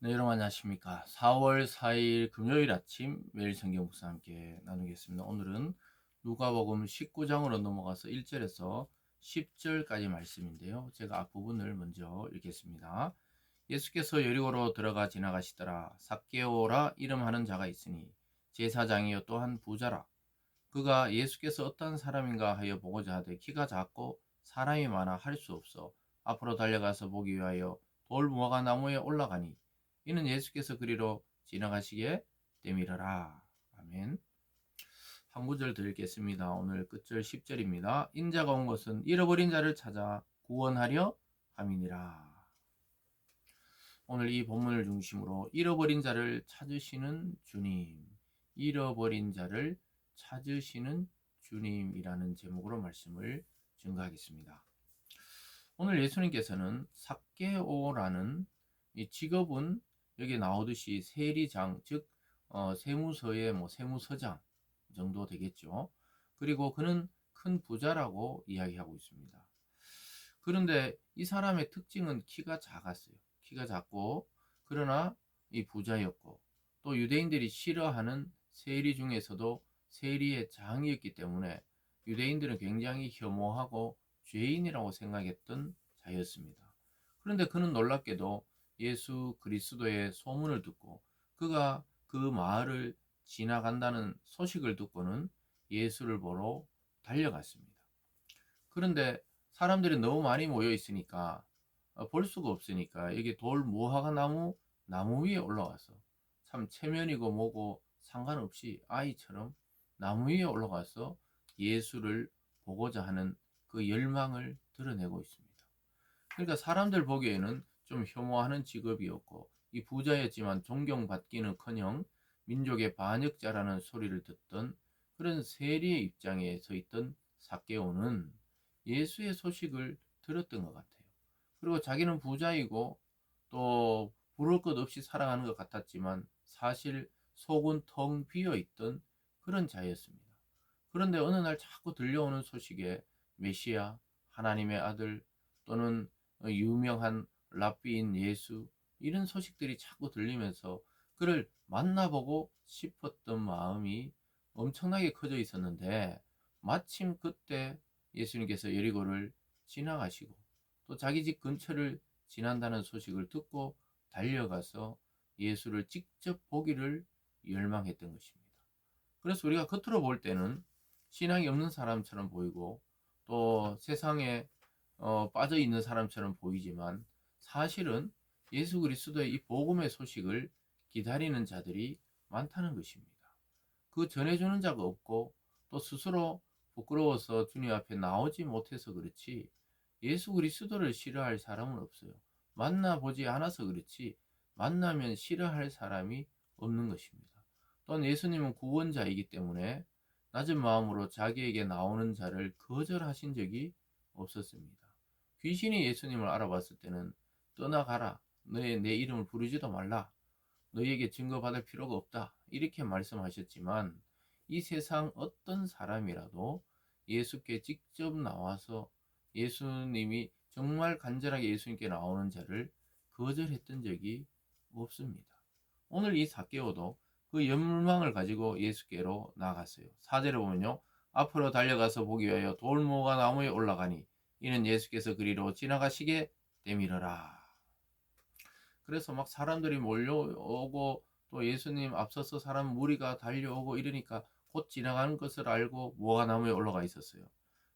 네, 여러분 안녕하십니까. 4월 4일 금요일 아침 매일 성경 묵상 함께 나누겠습니다. 오늘은 누가복음 19장으로 넘어가서 1절에서 10절까지 말씀인데요. 제가 앞부분을 먼저 읽겠습니다. 예수께서 여리고로 들어가 지나가시더라. 삭개오라 이름하는 자가 있으니 제사장이요 또한 부자라. 그가 예수께서 어떤 사람인가 하여 보고자 하되 키가 작고 사람이 많아 할 수 없어 앞으로 달려가서 보기 위하여 돌무화과 나무에 올라가니 이는 예수께서 그리로 지나가시게 되밀어라. 아멘. 한 구절 더 읽겠습니다. 오늘 끝절 10절입니다. 인자가 온 것은 잃어버린 자를 찾아 구원하려 함이니라. 오늘 이 본문을 중심으로 잃어버린 자를 찾으시는 주님, 잃어버린 자를 찾으시는 주님이라는 제목으로 말씀을 증거하겠습니다. 오늘 예수님께서는 삭개오라는 이 직업은 여기 나오듯이 세리장, 즉 세무서의 세무서장 정도 되겠죠. 그리고 그는 큰 부자라고 이야기하고 있습니다. 그런데 이 사람의 특징은 키가 작았어요. 키가 작고 그러나 이 부자였고 또 유대인들이 싫어하는 세리 중에서도 세리의 장이었기 때문에 유대인들은 굉장히 혐오하고 죄인이라고 생각했던 자였습니다. 그런데 그는 놀랍게도 예수 그리스도의 소문을 듣고 그가 그 마을을 지나간다는 소식을 듣고는 예수를 보러 달려갔습니다. 그런데 사람들이 너무 많이 모여 있으니까 볼 수가 없으니까 여기 돌 무화과 나무 위에 올라가서 참 체면이고 뭐고 상관없이 아이처럼 나무 위에 올라가서 예수를 보고자 하는 그 열망을 드러내고 있습니다. 그러니까 사람들 보기에는 좀 혐오하는 직업이었고 이 부자였지만 존경받기는커녕 민족의 반역자라는 소리를 듣던 그런 세리의 입장에 서 있던 삭개오는 예수의 소식을 들었던 것 같아요. 그리고 자기는 부자이고 또 부를 것 없이 살아가는 것 같았지만 사실 속은 텅 비어 있던 그런 자였습니다. 그런데 어느 날 자꾸 들려오는 소식에 메시아, 하나님의 아들 또는 유명한 랍비인 예수 이런 소식들이 자꾸 들리면서 그를 만나보고 싶었던 마음이 엄청나게 커져 있었는데 마침 그때 예수님께서 여리고를 지나가시고 또 자기 집 근처를 지난다는 소식을 듣고 달려가서 예수를 직접 보기를 열망했던 것입니다. 그래서 우리가 겉으로 볼 때는 신앙이 없는 사람처럼 보이고 또 세상에 빠져 있는 사람처럼 보이지만 사실은 예수 그리스도의 이 복음의 소식을 기다리는 자들이 많다는 것입니다. 그 전해주는 자가 없고 또 스스로 부끄러워서 주님 앞에 나오지 못해서 그렇지 예수 그리스도를 싫어할 사람은 없어요. 만나보지 않아서 그렇지 만나면 싫어할 사람이 없는 것입니다. 또한 예수님은 구원자이기 때문에 낮은 마음으로 자기에게 나오는 자를 거절하신 적이 없었습니다. 귀신이 예수님을 알아봤을 때는 떠나가라. 내 이름을 부르지도 말라. 너희에게 증거받을 필요가 없다. 이렇게 말씀하셨지만 이 세상 어떤 사람이라도 예수께 직접 나와서 예수님이 정말 간절하게 예수님께 나오는 자를 거절했던 적이 없습니다. 오늘 이 삭개오도 그 열망을 가지고 예수께로 나갔어요. 4절에 보면요. 앞으로 달려가서 보기 위하여 돌무화과 나무에 올라가니 이는 예수께서 그리로 지나가시게 되밀어라. 그래서 막 사람들이 몰려오고 또 예수님 앞서서 사람 무리가 달려오고 이러니까 곧 지나가는 것을 알고 무화과 나무에 올라가 있었어요.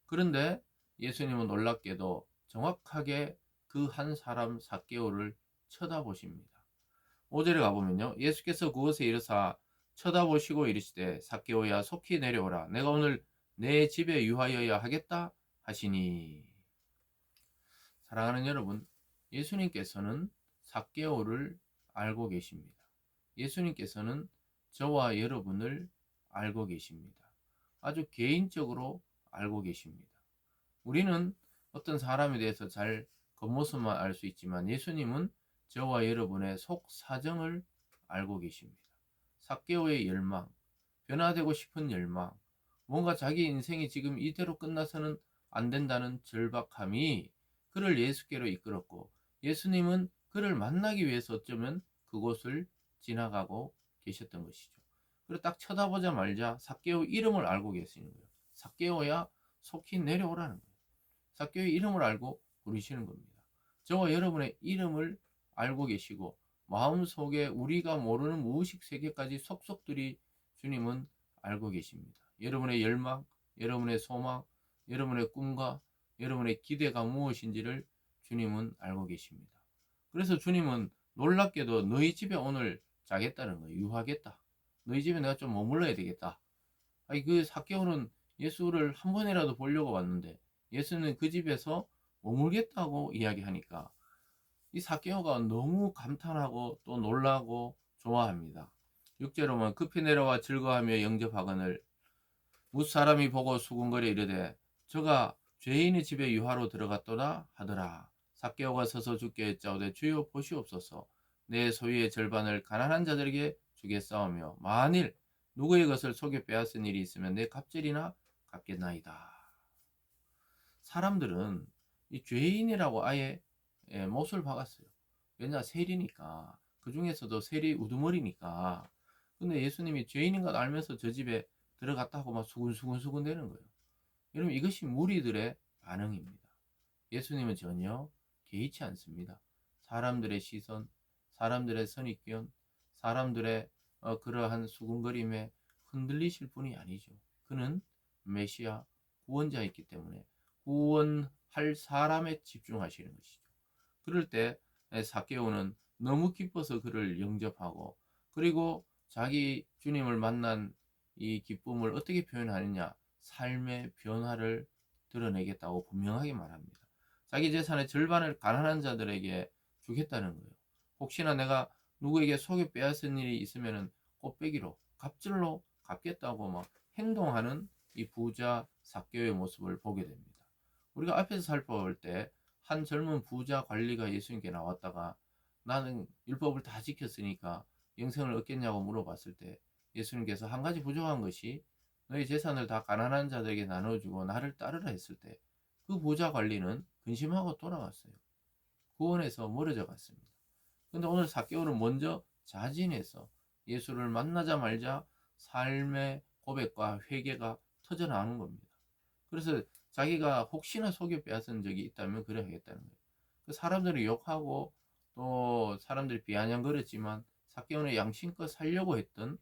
그런데 예수님은 놀랍게도 정확하게 그 한 사람 삭개오를 쳐다보십니다. 5절에 가보면요. 예수께서 그곳에 이르사 쳐다보시고 이르시되 삭개오야 속히 내려오라. 내가 오늘 내 집에 유하여야 하겠다 하시니. 사랑하는 여러분, 예수님께서는 삭개오를 알고 계십니다. 예수님께서는 저와 여러분을 알고 계십니다. 아주 개인적으로 알고 계십니다. 우리는 어떤 사람에 대해서 잘 겉모습만 알 수 있지만 예수님은 저와 여러분의 속 사정을 알고 계십니다. 삭개오의 열망, 변화되고 싶은 열망, 뭔가 자기 인생이 지금 이대로 끝나서는 안 된다는 절박함이 그를 예수께로 이끌었고 예수님은 그를 만나기 위해서 어쩌면 그곳을 지나가고 계셨던 것이죠. 그리고 딱 쳐다보자마자 삭개오 이름을 알고 계시는 거예요. 삭개오야 속히 내려오라는 거예요. 삭개오의 이름을 알고 부르시는 겁니다. 저와 여러분의 이름을 알고 계시고 마음속에 우리가 모르는 무의식 세계까지 속속들이 주님은 알고 계십니다. 여러분의 열망, 여러분의 소망, 여러분의 꿈과 여러분의 기대가 무엇인지를 주님은 알고 계십니다. 그래서 주님은 놀랍게도 너희 집에 오늘 자겠다는 거예요. 유하겠다. 너희 집에 내가 좀 머물러야 되겠다. 아니 그 삭개오는 예수를 한 번이라도 보려고 왔는데 예수는 그 집에서 머물겠다고 이야기하니까 이 삭개오가 너무 감탄하고 또 놀라고 좋아합니다. 6절에 보면 급히 내려와 즐거워하며 영접하거늘 뭇 사람이 보고 수군거려 이르되 저가 죄인의 집에 유하로 들어갔도다 하더라. 삭개오가 서서 주께 여짜오되 주여 보시옵소서 내 소유의 절반을 가난한 자들에게 주겠사오며 만일 누구의 것을 속여 빼앗은 일이 있으면 내 갑절이나 갚겠나이다. 사람들은 이 죄인이라고 아예 못을 박았어요. 왜냐 세리니까. 그 중에서도 세리 우두머리니까. 근데 예수님이 죄인인 걸 알면서 저 집에 들어갔다고 막 수근수근 되는 거예요. 여러분 이것이 무리들의 반응입니다. 예수님은 전혀 개의치 않습니다. 사람들의 시선, 사람들의 선입견, 사람들의 그러한 수군거림에 흔들리실 분이 아니죠. 그는 메시아 구원자이기 때문에 구원할 사람에 집중하시는 것이죠. 그럴 때 삭개오는 너무 기뻐서 그를 영접하고 그리고 자기 주님을 만난 이 기쁨을 어떻게 표현하느냐 삶의 변화를 드러내겠다고 분명하게 말합니다. 자기 재산의 절반을 가난한 자들에게 주겠다는 거예요. 혹시나 내가 누구에게 속여 빼앗은 일이 있으면 꽃배기로 갑절로 갚겠다고 막 행동하는 이 부자 삭개오의 모습을 보게 됩니다. 우리가 앞에서 살펴볼 때 한 젊은 부자 관리가 예수님께 나왔다가 나는 율법을 다 지켰으니까 영생을 얻겠냐고 물어봤을 때 예수님께서 한 가지 부족한 것이 너희 재산을 다 가난한 자들에게 나눠주고 나를 따르라 했을 때 그 부자 관리는 근심하고 돌아갔어요. 구원에서 멀어져 갔습니다. 근데 오늘 삭개오는 먼저 자진해서 예수를 만나자마자 삶의 고백과 회개가 터져나오는 겁니다. 그래서 자기가 혹시나 속여 빼앗은 적이 있다면 그래 하겠다는 거예요. 그 사람들이 욕하고 또 사람들이 비아냥거렸지만 삭개오는 양심껏 살려고 했던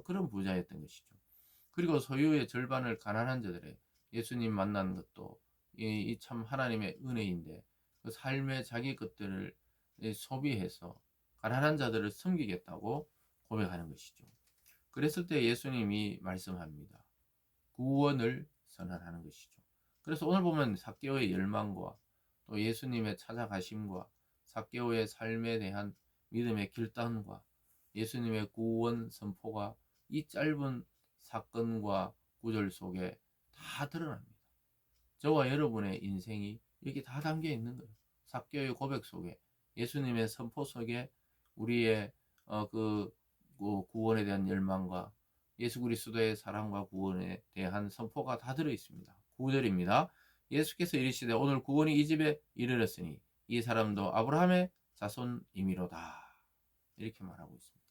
그런 부자였던 것이죠. 그리고 소유의 절반을 가난한 자들의 예수님 만난 것도 이 참 하나님의 은혜인데 그 삶의 자기 것들을 소비해서 가난한 자들을 섬기겠다고 고백하는 것이죠. 그랬을 때 예수님이 말씀합니다. 구원을 선언하는 것이죠. 그래서 오늘 보면 삭개오의 열망과 또 예수님의 찾아가심과 삭개오의 삶에 대한 믿음의 결단과 예수님의 구원 선포가 이 짧은 사건과 구절 속에 다 드러납니다. 저와 여러분의 인생이 여기 다 담겨 있는 거예요. 삭개오의 고백 속에 예수님의 선포 속에 우리의 그 구원에 대한 열망과 예수 그리스도의 사랑과 구원에 대한 선포가 다 들어 있습니다. 9절입니다. 예수께서 이르시되 오늘 구원이 이 집에 이르렀으니 이 사람도 아브라함의 자손이미로다. 이렇게 말하고 있습니다.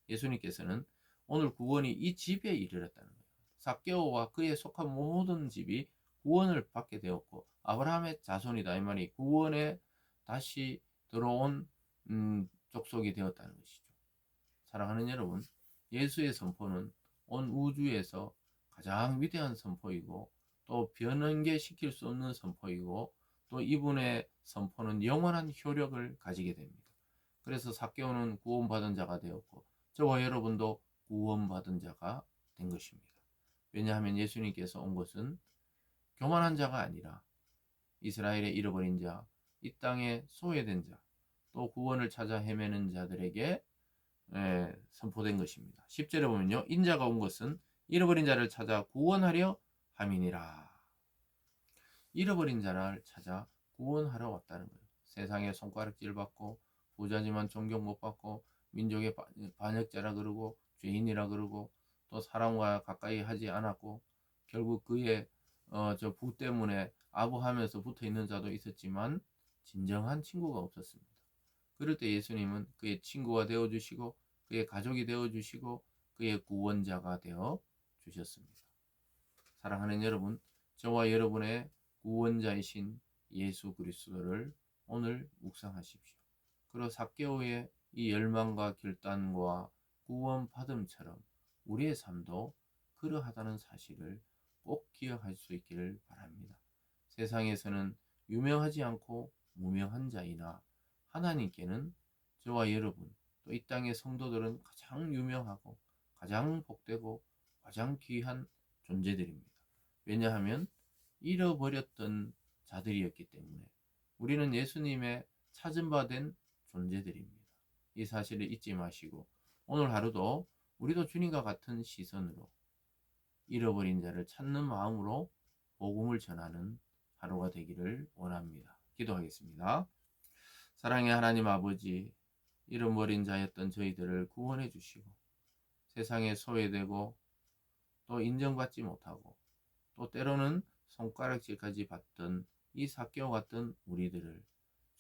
예수님께서는 오늘 구원이 이 집에 이르렀다는 거예요. 삭개오와 그에 속한 모든 집이 구원을 받게 되었고 아브라함의 자손이다. 이 말이 구원에 다시 들어온 족속이 되었다는 것이죠. 사랑하는 여러분, 예수의 선포는 온 우주에서 가장 위대한 선포이고 또 변형시킬 수 없는 선포이고 또 이분의 선포는 영원한 효력을 가지게 됩니다. 그래서 삭개오는 구원받은 자가 되었고 저와 여러분도 구원받은 자가 된 것입니다. 왜냐하면 예수님께서 온 것은 교만한 자가 아니라 이스라엘의 잃어버린 자, 이 땅에 소외된 자, 또 구원을 찾아 헤매는 자들에게 선포된 것입니다. 10절에 보면요. 인자가 온 것은 잃어버린 자를 찾아 구원하려 함이니라. 잃어버린 자를 찾아 구원하러 왔다는 거예요. 세상에 손가락질 받고 부자지만 존경 못 받고 민족의 반역자라 그러고 죄인이라 그러고 또 사람과 가까이 하지 않았고 결국 그의 저 부 때문에 아부하면서 붙어 있는 자도 있었지만 진정한 친구가 없었습니다. 그럴 때 예수님은 그의 친구가 되어주시고 그의 가족이 되어주시고 그의 구원자가 되어 주셨습니다. 사랑하는 여러분, 저와 여러분의 구원자이신 예수 그리스도를 오늘 묵상하십시오. 그리고 삭개오의 이 열망과 결단과 구원 받음처럼 우리의 삶도 그러하다는 사실을 꼭 기억할 수 있기를 바랍니다. 세상에서는 유명하지 않고 무명한 자이나 하나님께는 저와 여러분, 또 이 땅의 성도들은 가장 유명하고 가장 복되고 가장 귀한 존재들입니다. 왜냐하면 잃어버렸던 자들이었기 때문에 우리는 예수님의 찾은 바 된 존재들입니다. 이 사실을 잊지 마시고 오늘 하루도 우리도 주님과 같은 시선으로 잃어버린 자를 찾는 마음으로 복음을 전하는 하루가 되기를 원합니다. 기도하겠습니다. 사랑의 하나님 아버지, 잃어버린 자였던 저희들을 구원해 주시고 세상에 소외되고 또 인정받지 못하고 또 때로는 손가락질까지 받던 이 삭개오 같던 우리들을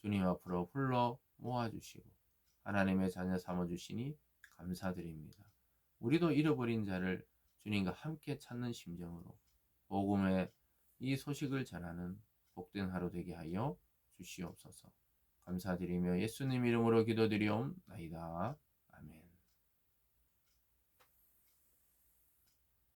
주님 앞으로 불러 모아주시고 하나님의 자녀 삼아주시니 감사드립니다. 우리도 잃어버린 자를 주님과 함께 찾는 심정으로 복음의 이 소식을 전하는 복된 하루 되게 하여 주시옵소서. 감사드리며 예수님 이름으로 기도드리옵나이다.